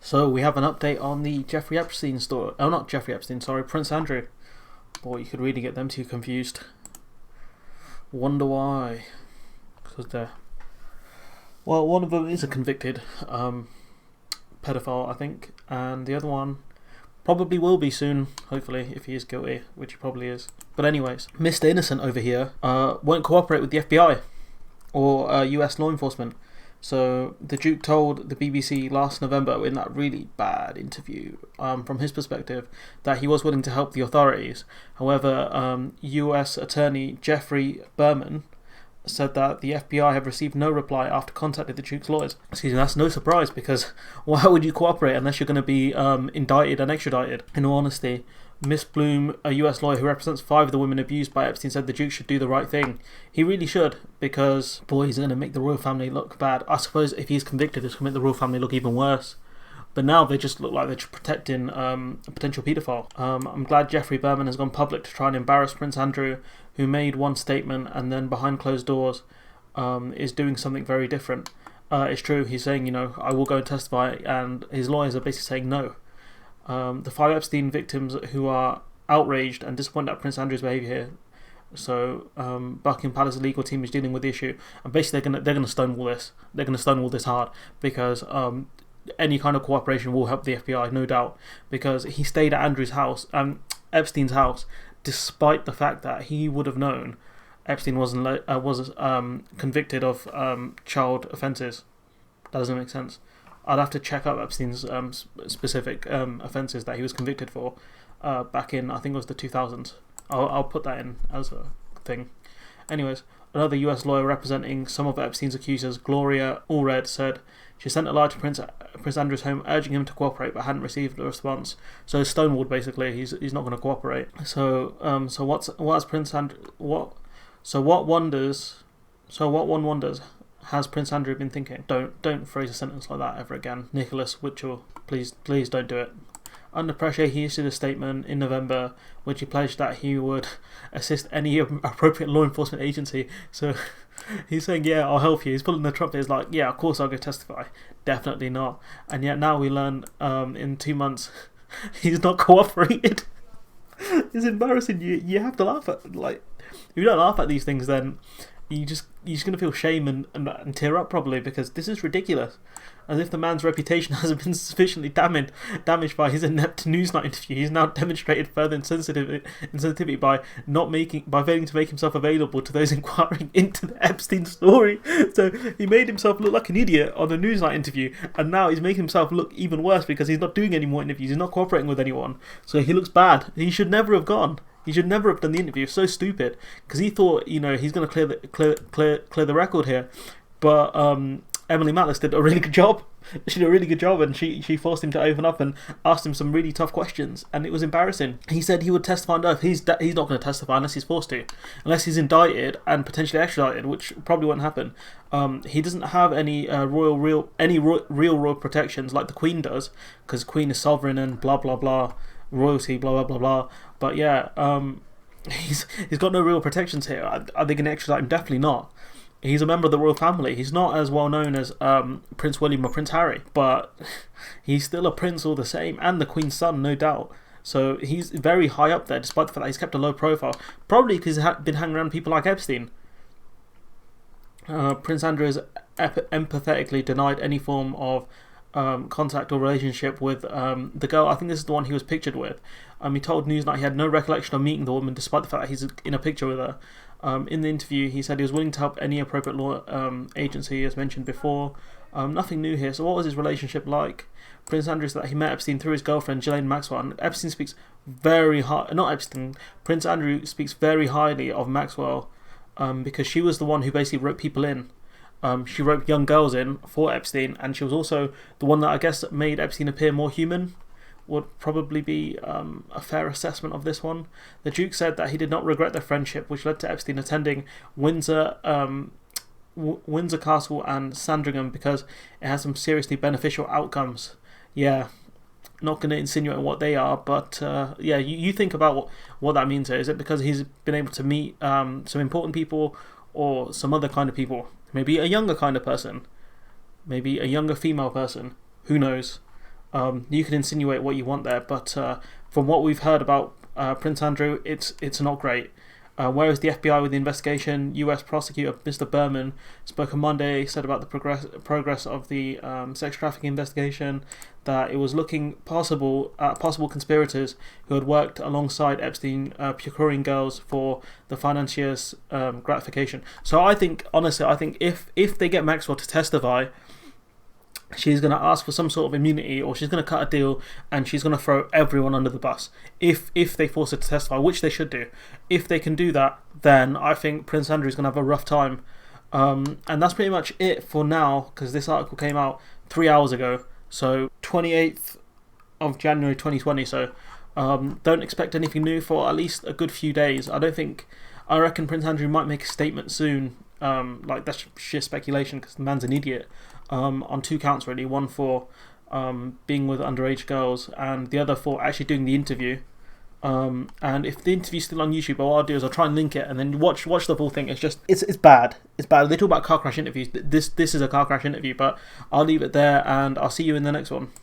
So we have an update on the Jeffrey Epstein story. Oh, not Jeffrey Epstein, sorry, Prince Andrew. Boy, you could really get them two confused. Wonder why. Because they're... Well, one of them is a convicted pedophile, I think. And the other one probably will be soon, hopefully, if he is guilty, which he probably is. But anyways, Mr. Innocent over here won't cooperate with the FBI or US law enforcement. So the Duke told the BBC last November in that really bad interview, from his perspective, that he was willing to help the authorities. However, US Attorney Jeffrey Berman said that the FBI have received no reply after contacting the Duke's lawyers. Excuse me, that's no surprise, because why would you cooperate unless you're going to be indicted and extradited? In all honesty, Miss Bloom, a US lawyer who represents 5 of the women abused by Epstein, said the Duke should do the right thing. He really should, because, boy, he's going to make the royal family look bad. I suppose if he's convicted, it's going to make the royal family look even worse. But now they just look like they're protecting a potential paedophile. I'm glad Jeffrey Berman has gone public to try and embarrass Prince Andrew, who made one statement and then behind closed doors is doing something very different. It's true, he's saying, I will go and testify, and his lawyers are basically saying no. The 5 Epstein victims who are outraged and disappointed at Prince Andrew's behaviour here. So Buckingham Palace legal team is dealing with the issue, and basically they're gonna stonewall this. They're gonna stonewall this hard, because any kind of cooperation will help the FBI, no doubt. Because he stayed at Epstein's house, despite the fact that he would have known Epstein was convicted of child offences. That doesn't make sense. I'd have to check out Epstein's specific offences that he was convicted for back in, I think it was the 2000s. I'll put that in as a thing. Anyways, another US lawyer representing some of Epstein's accusers, Gloria Allred, said she sent a letter to Prince Andrew's home urging him to cooperate, but hadn't received a response. So stonewalled, basically. He's not going to cooperate. So what one wonders has Prince Andrew been thinking? Don't phrase a sentence like that ever again, Nicholas Witchell. Please don't do it. Under pressure, he issued a statement in November which he pledged that he would assist any appropriate law enforcement agency. So he's saying, yeah, I'll help you. He's pulling the trumpet. He's like, yeah, of course I'll go testify. Definitely not. And yet now we learn in 2 months he's not cooperated. It's embarrassing. You have to laugh at, if you don't laugh at these things, then you're just going to feel shame and tear up probably, because this is ridiculous. As if the man's reputation hasn't been sufficiently damaged by his inept Newsnight interview. He's now demonstrated further insensitivity by failing to make himself available to those inquiring into the Epstein story. So he made himself look like an idiot on a Newsnight interview, and now he's making himself look even worse because he's not doing any more interviews. He's not cooperating with anyone. So he looks bad. He should never have gone. He should never have done the interview. It's so stupid, because he thought, he's going to clear the record here. But Emily Matlas did a really good job. She did a really good job, and she forced him to open up and asked him some really tough questions, and it was embarrassing. He said he would testify under oath. He's not going to testify unless he's forced to, unless he's indicted and potentially extradited, which probably won't happen. He doesn't have any real protections like the Queen does, because Queen is sovereign and blah blah blah, royalty blah blah blah blah. But yeah, he's got no real protections here. Are they going to extradite him? Definitely not. He's a member of the royal family. He's not as well known as Prince William or Prince Harry, but he's still a prince all the same, and the Queen's son, no doubt. So he's very high up there, despite the fact that he's kept a low profile. Probably because he's been hanging around people like Epstein. Prince Andrew has empathetically denied any form of contact or relationship with the girl. I think this is the one he was pictured with. He told Newsnight he had no recollection of meeting the woman, despite the fact that he's in a picture with her. In the interview, he said he was willing to help any appropriate law agency, as mentioned before. Nothing new here. So what was his relationship like? Prince Andrew said that he met Epstein through his girlfriend, Ghislaine Maxwell. And Epstein speaks very high... Not Epstein. Prince Andrew speaks very highly of Maxwell because she was the one who basically wrote people in. She wrote young girls in for Epstein, and she was also the one that I guess made Epstein appear more human. Would probably be a fair assessment of this one. The Duke said that he did not regret their friendship, which led to Epstein attending Windsor Castle and Sandringham because it has some seriously beneficial outcomes. Yeah, not going to insinuate what they are, but yeah, you think about what that means here. Is it because he's been able to meet some important people, or some other kind of people? Maybe a younger kind of person, maybe a younger female person. Who knows? You can insinuate what you want there, but from what we've heard about Prince Andrew, it's not great. Whereas the FBI with the investigation, US prosecutor Mr. Berman spoke on Monday, said about the progress of the sex trafficking investigation, that it was looking possible conspirators who had worked alongside Epstein procuring girls for the financier's gratification. So I think, honestly, if they get Maxwell to testify, she's going to ask for some sort of immunity, or she's going to cut a deal, and she's going to throw everyone under the bus. If they force her to testify, which they should do. If they can do that, then I think Prince Andrew's going to have a rough time. And that's pretty much it for now, because this article came out 3 hours ago. So 28th of January 2020. So don't expect anything new for at least a good few days. I reckon Prince Andrew might make a statement soon. Like, that's sheer speculation, because the man's an idiot. On 2 counts really, one for being with underage girls, and the other for actually doing the interview. And if the interview's still on YouTube, what I'll do is I'll try and link it and then watch the full thing. It's bad. It's bad. They talk about car crash interviews. This is a car crash interview, but I'll leave it there, and I'll see you in the next one.